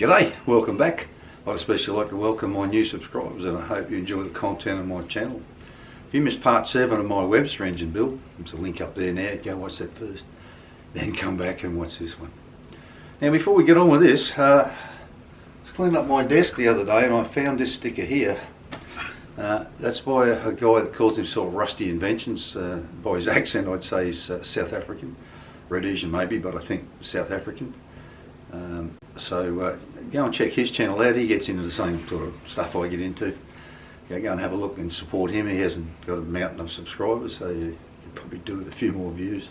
G'day, welcome back. I'd especially like to welcome my new subscribers, and I hope you enjoy the content of my channel. If you missed part 7 of my Webster engine build, there's a link up there now, go watch that first, then come back and watch this one. Now before we get on with this, I was cleaning up my desk the other day and I found this sticker here. That's by a guy that calls himself Rusty Inventions. By his accent I'd say he's South African, Rhodesian maybe, but I think South African. So go and check his channel out. He gets into the same sort of stuff I get into. Go and have a look and support him. He hasn't got a mountain of subscribers, so you can probably do with a few more views.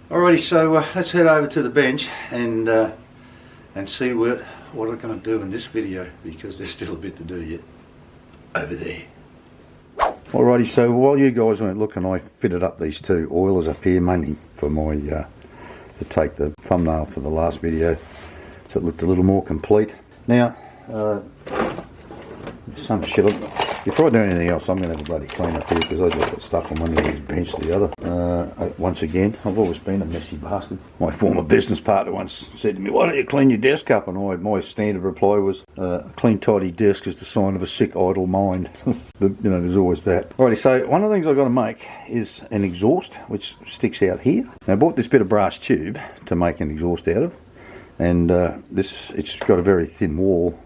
Alrighty, so let's head over to the bench and see what I'm going to do in this video, because there's still a bit to do yet over there. Alrighty, so while you guys weren't looking, I fitted up these two oilers up here mainly for my to take the thumbnail for the last video, so it looked a little more complete. Now, some shit. Before I do anything else, I'm going to have a bloody clean up here, because I just got stuff on one of these bench to the other. Once again, I've always been a messy bastard. My former business partner once said to me, "Why don't you clean your desk up?" And my standard reply was, "A clean, tidy desk is the sign of a sick, idle mind." But, you know, there's always that. Alrighty, so one of the things I've got to make is an exhaust, which sticks out here. Now, I bought this bit of brass tube to make an exhaust out of, and it's got a very thin wall.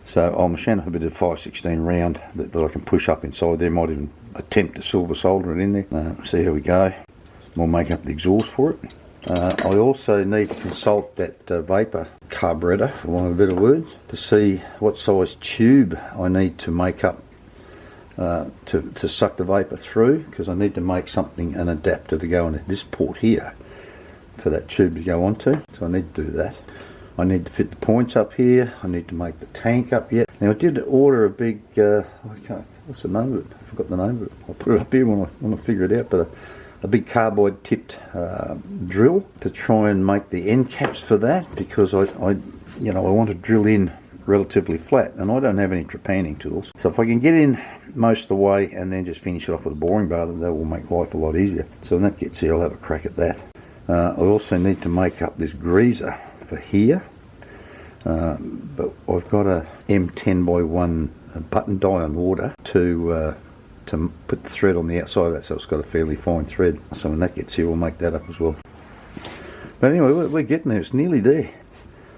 So I'll machine up a bit of 5/16 round that I can push up inside there. Might even attempt to silver solder it in there. See how we go. We'll make up the exhaust for it. I also need to consult that vapour carburetor, for want of a better word, to see what size tube I need to make up to suck the vapour through, because I need to make something, an adapter to go on this port here for that tube to go onto. So I need to do that. I need to fit the points up here. I need to make the tank up yet. Now I did order a big, what's the name of it? I forgot the name of it. I'll put it up here when I figure it out. But a big carbide tipped drill to try and make the end caps for that, because I want to drill in relatively flat, and I don't have any trepanning tools. So if I can get in most of the way and then just finish it off with a boring bar, that will make life a lot easier. So when that gets here, I'll have a crack at that. I also need to make up this greaser for here, but I've got a M10x1 button die on order to put the thread on the outside of that, so it's got a fairly fine thread. So when that gets here, we'll make that up as well. But anyway, we're getting there. It's nearly there.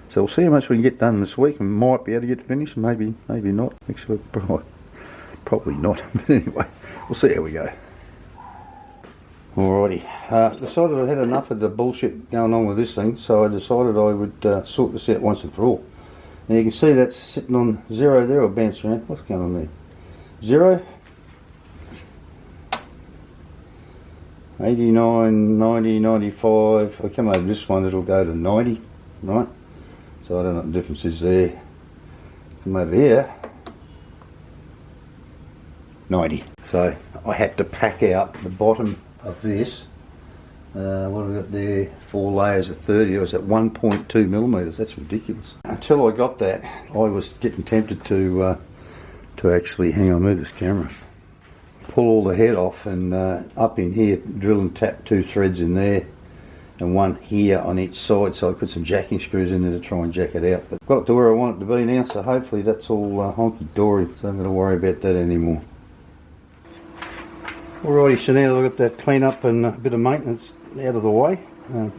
So we'll see how much we can get done this week. We might be able to get finished, maybe not. Actually, probably not. But anyway, we'll see how we go. Alrighty, decided I had enough of the bullshit going on with this thing, so I decided I would sort this out once and for all. Now you can see that's sitting on 0 there, or bounce around. What's going on there? 0, 89, 90, 95. If I come over this one, it'll go to 90, right? So I don't know what the difference is there. Come over here, 90. So I had to pack out the bottom of this. What have we got there? 4 layers of 30. I was at 1.2 millimeters. That's ridiculous. Until I got that, I was getting tempted to actually, hang on, move this camera, pull all the head off, and up in here drill and tap 2 threads in there and 1 here on each side. So I put some jacking screws in there to try and jack it out. But got it to where I want it to be now, so hopefully that's all honky-dory, so I'm going to worry about that anymore. Alrighty, so now I've got that clean up and a bit of maintenance out of the way.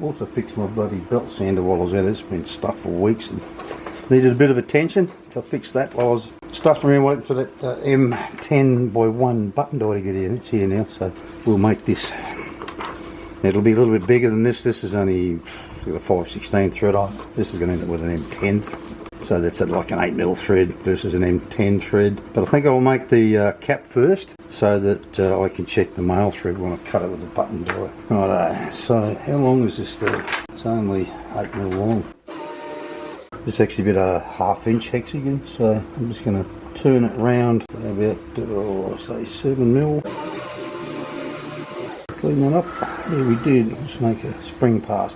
Also fixed my bloody belt sander while I was out. It's been stuck for weeks and needed a bit of attention. So I fixed that while I was stuffing around waiting for that M10x1 button die to get in. It's here now, so we'll make this. It'll be a little bit bigger than this. This is only got a 5/16 thread on. This is going to end up with an M10. So that's like an 8mm thread versus an M10 thread. But I think I'll make the cap first, so that I can check the male thread when I cut it with a button die. Righto, so how long is this thread? It's only 8mm long. This is actually about a 1/2 inch hexagon, so I'm just going to turn it round about, say 7mm. Clean that up. There we did. Let's make a spring pass.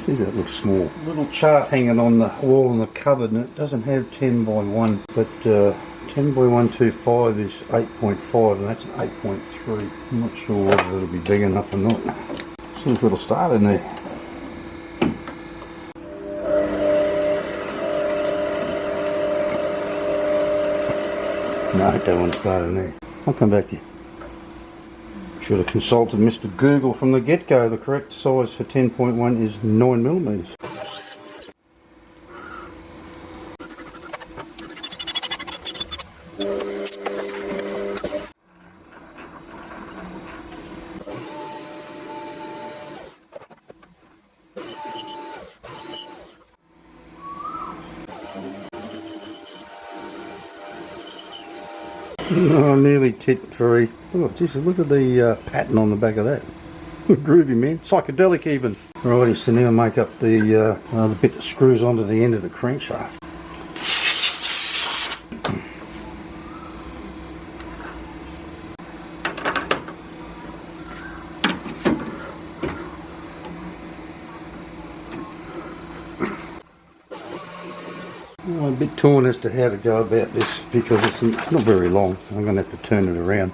See, that looks small. Little chart hanging on the wall in the cupboard, and it doesn't have 10x1, but 10 by 125 is 8.5 and that's an 8.3. I'm not sure whether it'll be big enough or not. Seems a little start in there. No, I don't want to start in there. I'll come back to you. Should have consulted Mr. Google from the get-go. The correct size for 10.1 is 9mm. Oh, nearly tit 3. Oh, Jesus, look at the pattern on the back of that. Groovy, man. Psychedelic even. Righty, so now make up the bit that screws onto the end of the crankshaft. I'm a bit torn as to how to go about this because it's not very long. I'm going to have to turn it around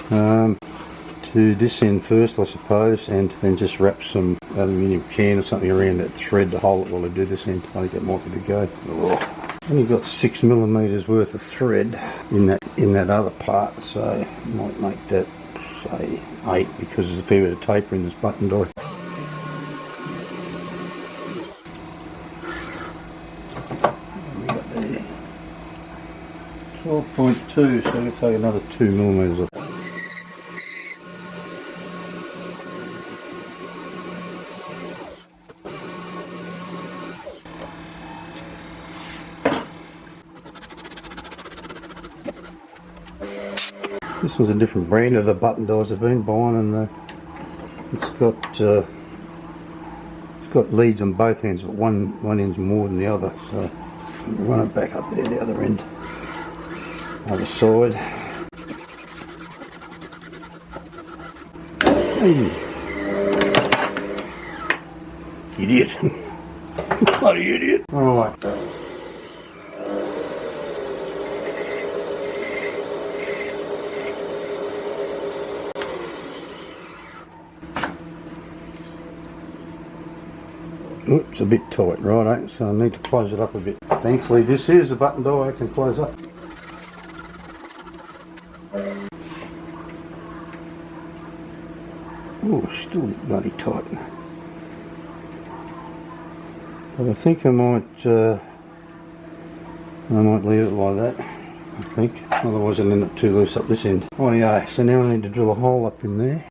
to this end first, I suppose, and then just wrap some aluminium can or something around that thread to hold it while I do this end. I think that might be the go. Oh, only got 6mm worth of thread in that other part, so I might make that say 8 because there's a fair bit of taper in this button die. 12.2, so I'm going to take another 2mm off. This was a different brand of the button dies I've been buying, and it's got leads on both ends, but one end's more than the other, so I'll run it back up there, the other end. Other side. Hey. Idiot. Bloody idiot. Alright. Oops, a bit tight, right, so I need to close it up a bit. Thankfully this is a button die I can close up. Oh, still bloody tight. But I think I might leave it like that, I think. Otherwise I'll end up too loose up this end. Oh yeah, so now I need to drill a hole up in there.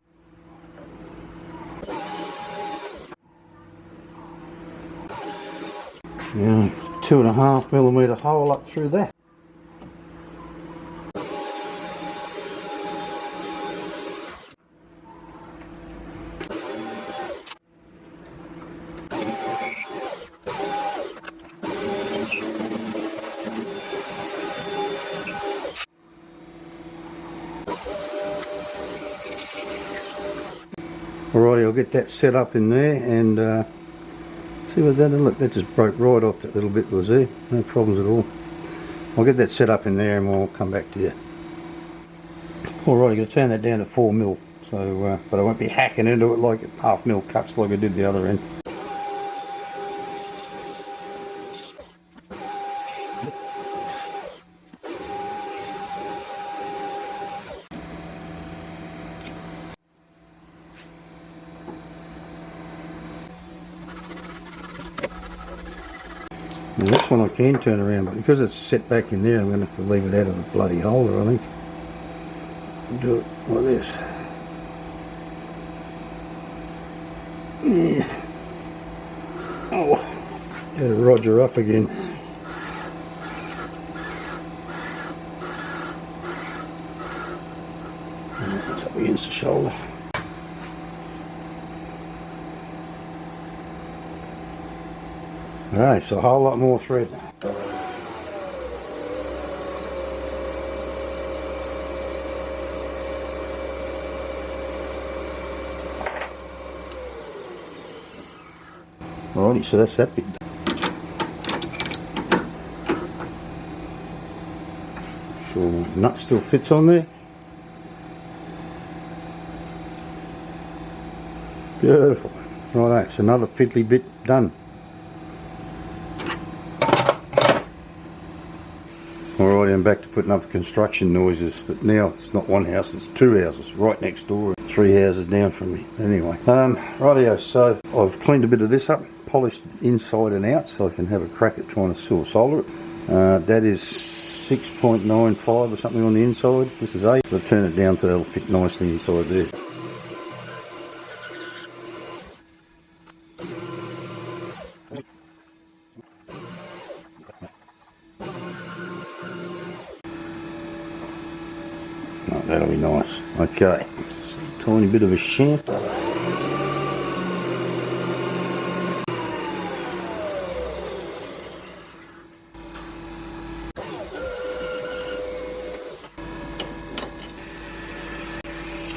Yeah, 2.5mm hole up through that. Alrighty, I'll get that set up in there and see what that, look, that just broke right off that little bit that was there, no problems at all. I'll get that set up in there and we'll come back to you. Alright, I'm going to turn that down to 4mm, so, but I won't be hacking into it like 1/2mm cuts like I did the other end. And this one I can turn around, but because it's set back in there, I'm going to have to leave it out of the bloody holder, I think. Do it like this. Yeah. Oh, gotta roger up again. It's up against the shoulder. Alright, so a whole lot more thread. Alrighty, so that's that bit. Sure little nut still fits on there. Beautiful. Right, it's another fiddly bit done. Alright, I'm back to putting up construction noises, but now it's not one house, it's two houses right next door, 3 houses down from me. Anyway, rightio, so I've cleaned a bit of this up, polished inside and out so I can have a crack at trying to solder it. That is 6.95 or something on the inside. This is 8. I'll turn it down so it'll fit nicely inside there. Oh, that'll be nice. Okay, tiny bit of a shaft.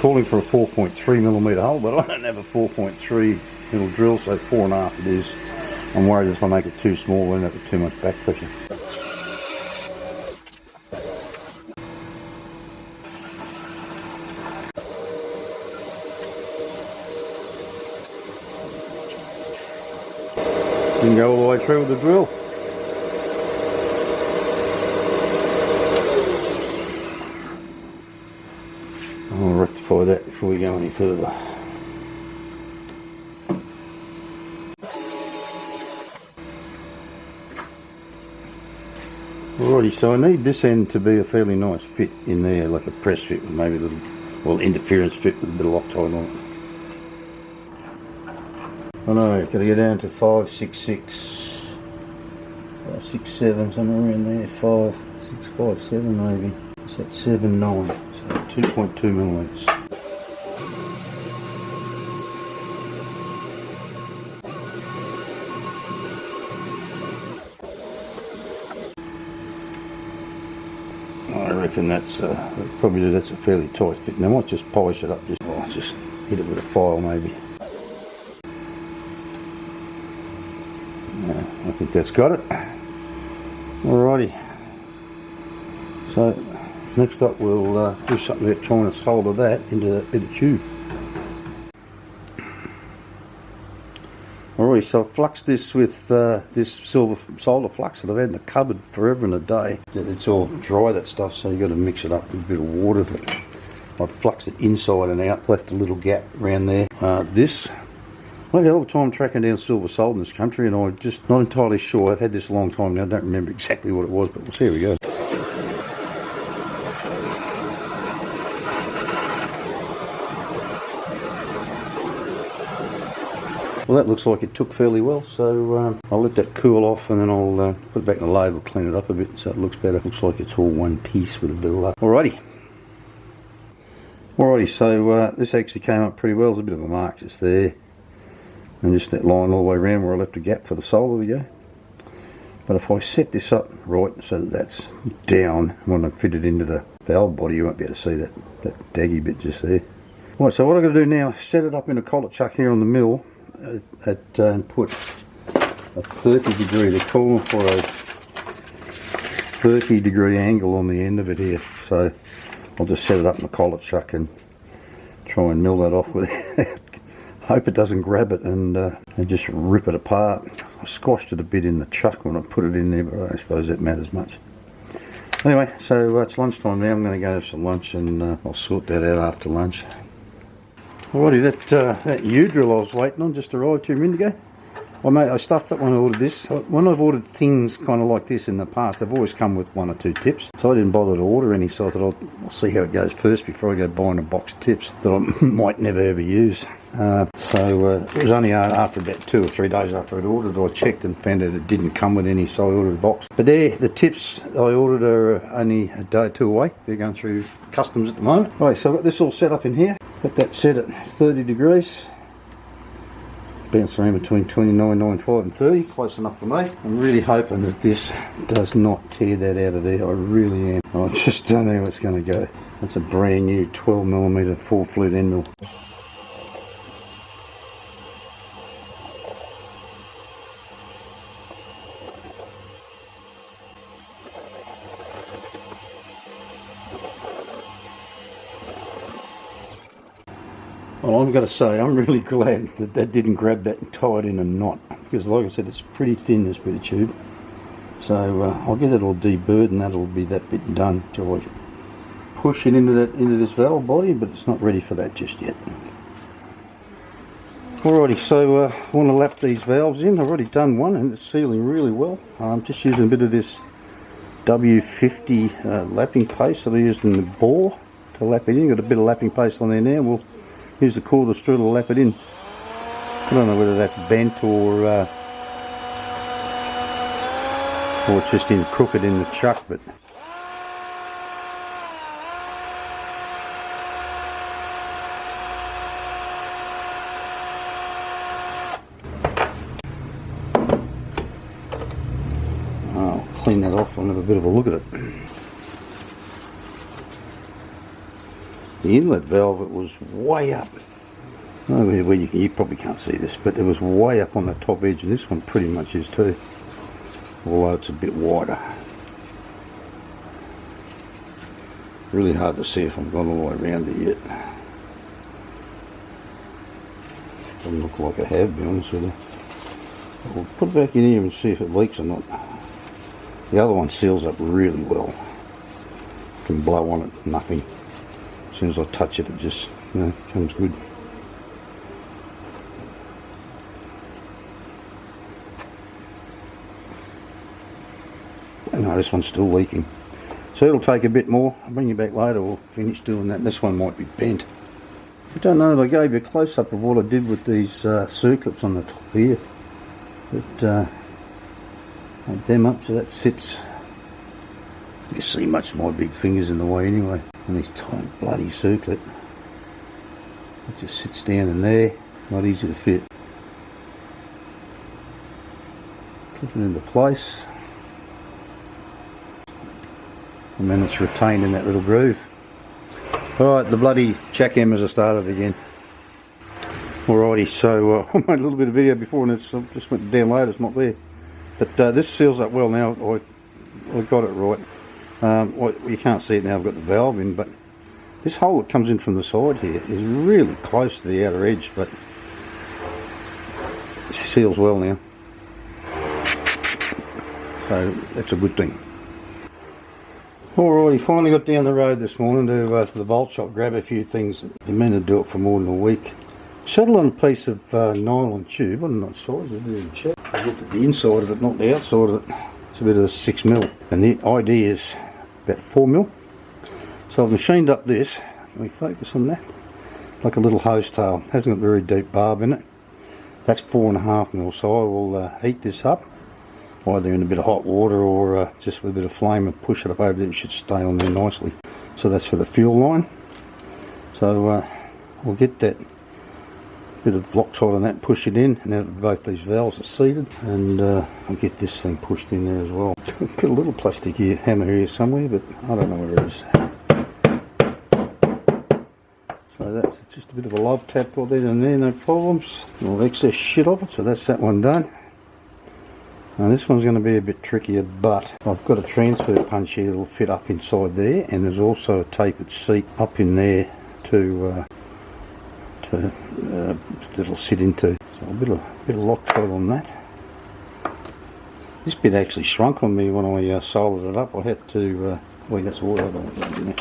Calling for a 4.3mm hole, but I don't have a 4.3mm drill, so 4.5 it is. I'm worried if I make it too small, I'll end up with too much back pressure. Didn't go all the way through with the drill. I'll rectify that before we go any further. Alrighty, so I need this end to be a fairly nice fit in there, like a press fit with maybe a little, well, interference fit with a bit of Loctite on it. I know, gotta go down to 5.66, 5.67, somewhere around there, 5.657 maybe. It's at 7.9, so 2.2mm. I reckon that's that's a fairly tight fit. Now I might just polish it up, just hit it with a file maybe. I think that's got it. Alrighty. So next up we'll do something about trying to solder that into that bit of tube. Alright, so I've fluxed this with this silver solder flux that I've had in the cupboard forever and a day. It's all dry, that stuff, so you've got to mix it up with a bit of water. I've fluxed it inside and out, left a little gap around there. I've had all the time tracking down silver solder in this country, and I'm just not entirely sure. I've had this a long time now, I don't remember exactly what it was, but we'll see how we go. Well, that looks like it took fairly well, so I'll let that cool off and then I'll put it back in the lathe. We'll clean it up a bit so it looks better. Looks like it's all one piece with a build up. Alrighty, so this actually came up pretty well. There's a bit of a mark just there, and just that line all the way around where I left a gap for the solder to go. But if I set this up right so that that's down, when I fit it into the valve body, you won't be able to see that daggy bit just there. Right, so what I'm going to do now is set it up in a collet chuck here on the mill and put a 30-degree, they're calling for a 30-degree angle on the end of it here. So I'll just set it up in the collet chuck and try and mill that off with it. Hope it doesn't grab it and just rip it apart. I squashed it a bit in the chuck when I put it in there, but I don't suppose that matters much. Anyway, so it's lunchtime now. I'm going to go have some lunch and I'll sort that out after lunch. Alrighty, that U-drill I was waiting on just arrived 2 minutes ago. I stuffed up when I ordered this. When I've ordered things kind of like this in the past, they've always come with 1 or 2 tips. So I didn't bother to order any, so I thought I'll see how it goes first before I go buying a box of tips that I might never ever use. It was only after about 2 or 3 days after I'd ordered, I checked and found out it didn't come with any, so I ordered a box. But there, the tips I ordered are only a day or 2 away. They're going through customs at the moment. Right, so I've got this all set up in here. Got that set at 30 degrees. Bounce around between 29.95 and 30, close enough for me. I'm really hoping that this does not tear that out of there. I really am. I just don't know how it's going to go. That's a brand new 12mm full flute end mill. Well, I've got to say, I'm really glad that that didn't grab that and tie it in a knot, because like I said, it's pretty thin, this bit of tube. So I'll get it all deburred and that'll be that bit done. So I push it into this valve body, but it's not ready for that just yet. Alrighty, so I want to lap these valves in. I've already done one and it's sealing really well. I'm just using a bit of this W50 lapping paste that I used in the bore to lap it in. Got a bit of lapping paste on there now. We'll use the cordless drill to lap it in. I don't know whether that's bent or it's just in crooked in the chuck, but I'll clean that off and have a bit of a look at it. The inlet valve, it was way up. Oh, well, you probably can't see this, but it was way up on the top edge, and this one pretty much is too, although it's a bit wider. Really hard to see if I've gone all the way around it yet. Doesn't look like I have, to be honest with you. I'll put it back in here and see if it leaks or not. The other one seals up really well. You can blow on it, nothing. As soon as I touch it, it just, comes good. No, this one's still leaking. So it'll take a bit more. I'll bring you back later, we'll finish doing that. This one might be bent. I don't know, I gave you a close-up of what I did with these circlips on the top here. But I them up so that sits. You see much of my big fingers in the way anyway. And this tiny bloody circlip. It just sits down in there, not easy to fit. Clip it into place. And then it's retained in that little groove. Alright, the bloody jackhammers are started again. Alrighty, so I made a little bit of video before and it's just went to download, it's not there. But this seals up well now, I got it right. You can't see it now, I've got the valve in, but this hole that comes in from the side here is really close to the outer edge, but it seals well now. So that's a good thing. Alrighty, finally got down the road this morning to the bolt shop, grab a few things. Been meant to do it for more than a week. Settled on a piece of nylon tube. I don't know what size it is. Check. I looked at the inside of it, not the outside of it. It's a bit of a 6mm, and the idea is about 4mm. So I've machined up this. Can we focus on that? Like a little hose tail. Hasn't got a very deep barb in it. That's 4.5mm. So I will heat this up, either in a bit of hot water or just with a bit of flame, and push it up over there. It should stay on there nicely. So that's for the fuel line. So we'll get that bit of Loctite on that, push it in, and now both these valves are seated, and I'll get this thing pushed in there as well. Got a little plastic here, hammer here somewhere, but I don't know where it is. So that's just a bit of a love tap for there and there, no problems. All the excess shit off it, so that's that one done. Now this one's going to be a bit trickier, but I've got a transfer punch here that'll fit up inside there, and there's also a tapered seat up in there that'll sit into. So a bit of Loctite on that. This bit actually shrunk on me when I soldered it up. I had to, that's all I don't want in there.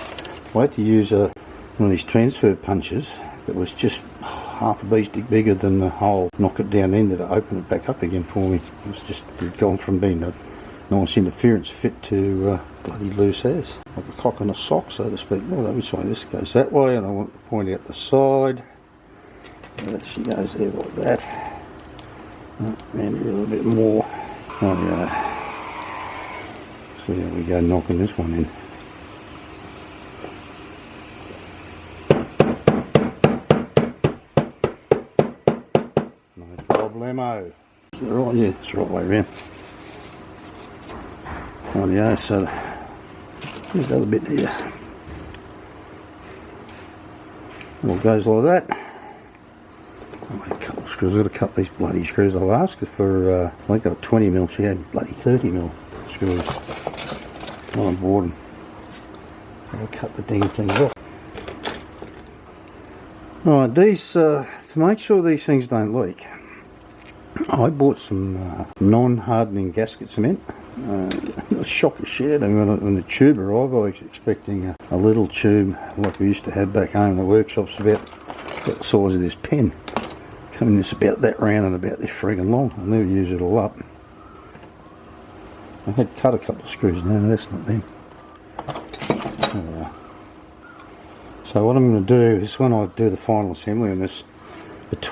I had to use one of these transfer punches that was just half a beastie bigger than the hole. Knock it down in there to open it back up again for me. It was just gone from being a nice interference fit to bloody loose as. Like a cock in a sock, so to speak. Well, which way this goes that way, and I want to point out the side. She goes there like that. And a little bit more. Oh yeah. So there we go, knocking this one in. No problemo. Is that right? Yeah, it's the right way around. Oh yeah, so there's the other bit here. All goes like that. A couple of screws. I've got to cut these bloody screws. I've asked her for, I got a 20mm, she had bloody 30mm screws. Well, I'm bored. I'll cut the dang things off. Right, these to make sure these things don't leak, I bought some non-hardening gasket cement. It was shock of shit. I mean, when the tube arrived, I was expecting a little tube like we used to have back home in the workshops, about the size of this pen. Coming this about that round and about this friggin' long. I never use it all up. I had cut a couple of screws. No, that's not them. So what I'm going to do is, when I do the final assembly on this,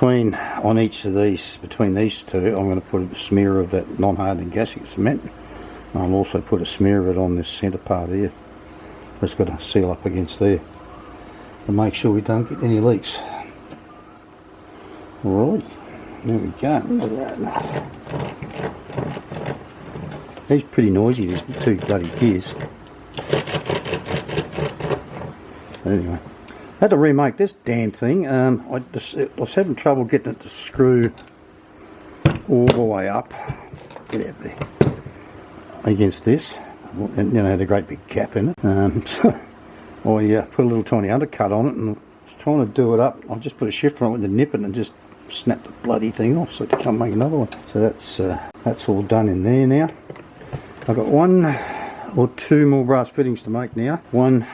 on each of these, between these two, I'm going to put a smear of that non-hardening gasket cement. And I'll also put a smear of it on this centre part here. It's got to seal up against there to make sure we don't get any leaks. Alright, there we go. Look at that. He's pretty noisy, these two bloody gears. Anyway, I had to remake this damn thing. I was having trouble getting it to screw all the way up. Get out there. Against this. And had a great big gap in it. So I put a little tiny undercut on it and was trying to do it up. I just put a shifter on it with the nip and just snapped the bloody thing off so I can't make another one. So that's all done in there now. I've got one or two more brass fittings to make now. One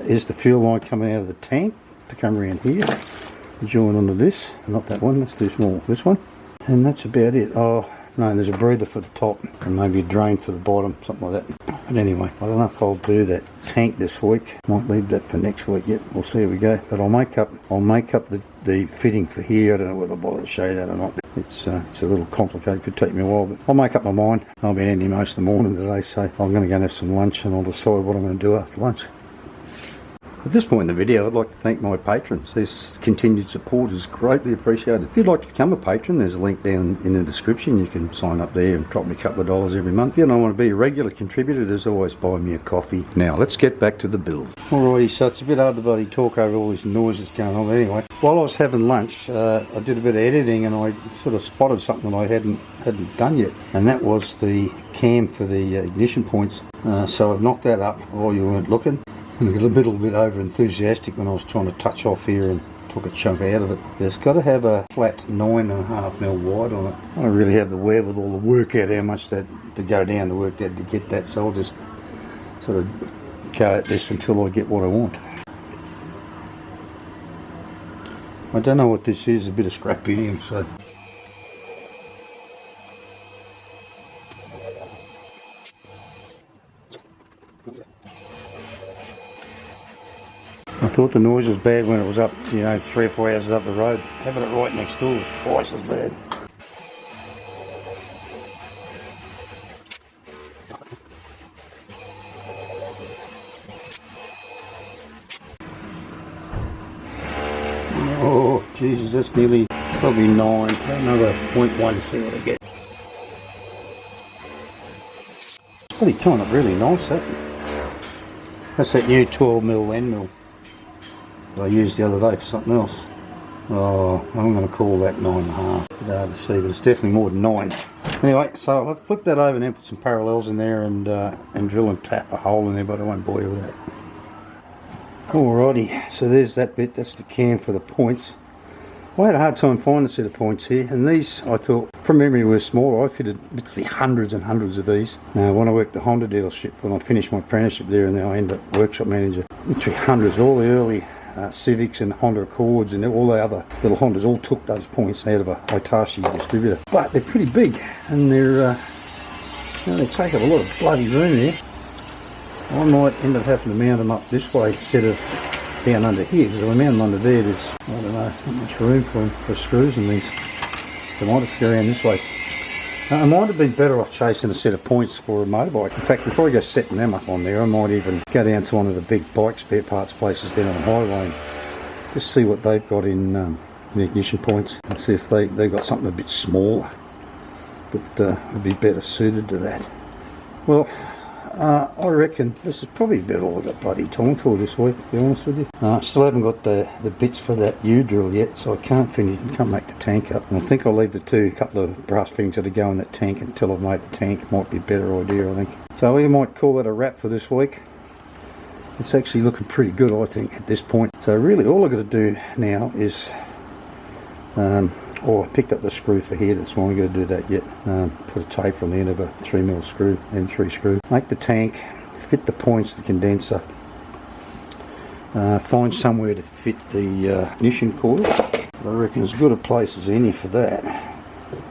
is the fuel line coming out of the tank to come around here, join onto this. Not that one, let's do small, this one. And that's about it. Oh no, there's a breather for the top and maybe a drain for the bottom, something like that. But anyway, I don't know if I'll do that tank this week. Might leave that for next week yet. We'll see how we go. But I'll make up the fitting for here. I don't know whether I'll bother to show you that or not. It's a little complicated, could take me a while, but I'll make up my mind. I'll be handy most of the morning today, so I'm going to go and have some lunch and I'll decide what I'm going to do after lunch. At this point in the video, I'd like to thank my patrons. This continued support is greatly appreciated. If you'd like to become a patron, there's a link down in the description. You can sign up there and drop me a couple of dollars every month. If you don't want to be a regular contributor, there's always buy me a coffee. Now, let's get back to the build. Alrighty, so it's a bit hard to bloody talk over all this noise that's going on. But anyway, while I was having lunch, I did a bit of editing and I sort of spotted something that I hadn't done yet. And that was the cam for the ignition points. So I've knocked that up while you weren't looking. I got a little bit over enthusiastic when I was trying to touch off here and took a chunk out of it. It's got to have a flat 9.5mm wide on it. I don't really have the wherewithal to work out how much that to go down to work that to get that, so I'll just sort of go at this until I get what I want. I don't know what this is, a bit of scrap pinion, so. I thought the noise was bad when it was up, 3 or 4 hours up the road. Having it right next door was twice as bad. Oh, Jesus, that's nearly probably 9. Another 0.1, see what I get. It's probably kind of really nice, that. That's that new 12mm end mill I used the other day for something else. Oh, I'm going to call that 9.5. It's hard to see, but it's definitely more than 9. Anyway, so I've flipped that over and then put some parallels in there and drill and tap a hole in there, but I won't bore you with that. Alrighty, so there's that bit. That's the cam for the points. I had a hard time finding a set of points here, and these I thought from memory were small. I fitted literally hundreds and hundreds of these. When I worked at the Honda dealership, when I finished my apprenticeship there, and then I ended up workshop manager, literally hundreds, all the early Civics and Honda Accords and all the other little Hondas all took those points out of a Hitachi distributor. But they're pretty big and they take up a lot of bloody room there. I might end up having to mount them up this way instead of down under here, because if I mount them under there, there's, I don't know, not much room for screws and things. So I might have to go around this way. I might have been better off chasing a set of points for a motorbike. In fact, before I go setting them up on there, I might even go down to one of the big bike spare parts places down on the highway and just see what they've got in the ignition points and see if they've got something a bit smaller that would be better suited to that. Well, I reckon this is probably about all I've got bloody time for this week, to be honest with you. Still haven't got the bits for that U-drill yet, so I can't make the tank up. And I think I'll leave the couple of brass fittings that go in that tank until I've made the tank. Might be a better idea, I think. So we might call that a wrap for this week. It's actually looking pretty good, I think, at this point. So So really all I've got to do now is, I picked up the screw for here, that's why I'm going to do that yet. Put a taper on the end of a 3mm screw, M3 screw. Make the tank, fit the points, the condenser. Find somewhere to fit the ignition coil. I reckon as good a place as any for that.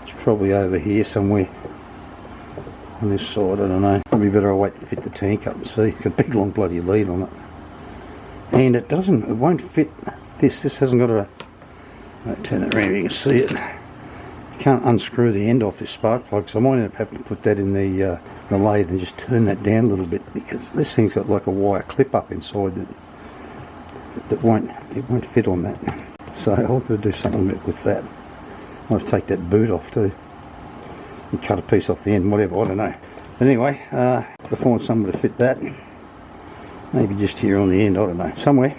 It's probably over here somewhere on this side, I don't know. Probably better I'll wait to fit the tank up and see. It's got a big long bloody lead on it. And it won't fit this. This hasn't got a, I'll turn it around, you can see it. You can't unscrew the end off this spark plug, so I might end up having to put that in the lathe and just turn that down a little bit, because this thing's got like a wire clip up inside that won't fit on that. So I'll have to do something with that. I'll have to take that boot off too and cut a piece off the end, whatever, I don't know. But anyway, I'll find somewhere to fit that. Maybe just here on the end, I don't know, somewhere.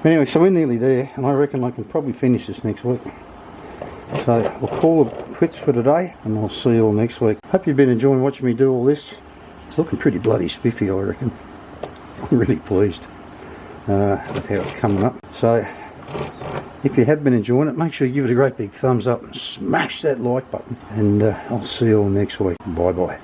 But anyway, so we're nearly there, and I reckon I can probably finish this next week. So we'll call it quits for today, and I'll see you all next week. Hope you've been enjoying watching me do all this. It's looking pretty bloody spiffy, I reckon. I'm really pleased with how it's coming up. So if you have been enjoying it, make sure you give it a great big thumbs up and smash that like button. And I'll see you all next week. Bye bye.